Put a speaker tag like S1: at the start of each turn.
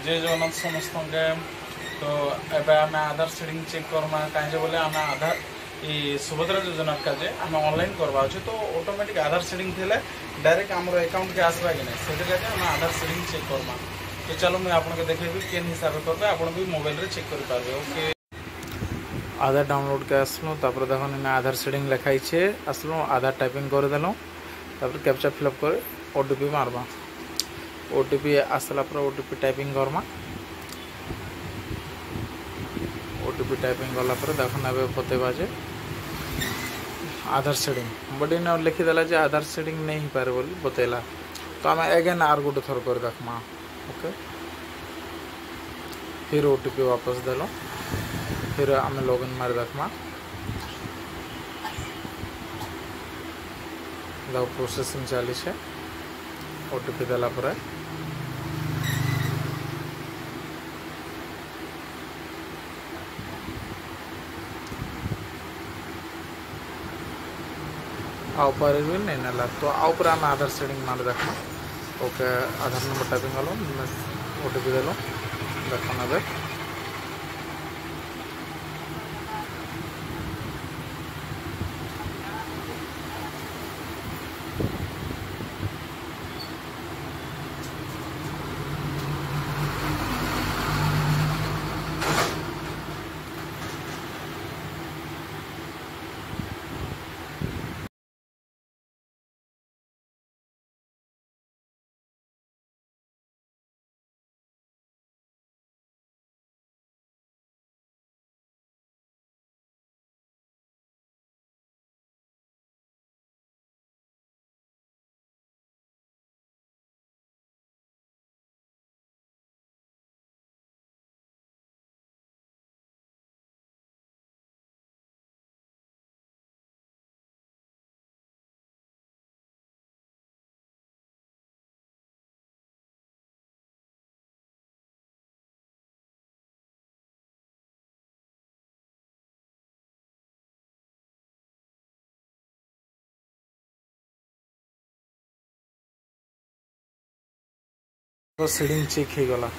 S1: जय जगन्नाथ समस्त के। तो एबे आम आधार सेटिंग चेक करमा कहीं बोले आम आधार ये सुभद्रा योजना का जे आम ऑनलाइन करवा तो ऑटोमेटिक आधार सेटिंग थे डायरेक्ट आम अकाउंट के आसवा कि नहीं से आम आधार सेटिंग चेक करमा। तो चलो मुझे आपको देखेबी केन हिसाब से करते आप भी मोबाइल रे चेक कर पारे। ओके आधार डाउनलोड के आसलूँ तापर देखो मैं आधार सेटिंग लिखाई छे आसलूँ आधार टाइपिंग कर देलूँ तापर कैप्चा फिलअप कर ओटीपी मारबा ओटीपी आसला पर ओटीपी टाइपिंग करमा ओटीपी टाइपिंग गला पर देख ना बतेबा जे आधार सेटिंग बट इन लिखिदेला जे आधार सेटिंग नहीं हो पारे बोली बतेला। तो आम एगेन आर गोटे थर कर देखमा। ओके फिर ओटीपी वापस देलो फिर आम लॉगिन मार देखमा प्रोसेसिंग चली है ओटीपी देला पर आउपर भी नहीं नाला। तो आउपर आम आधार सेटिंग मार देखमा। ओके आधार नंबर टाइपिंग गलो ओटीपी देलो देख ना तो सेटिंग चेक हो गला।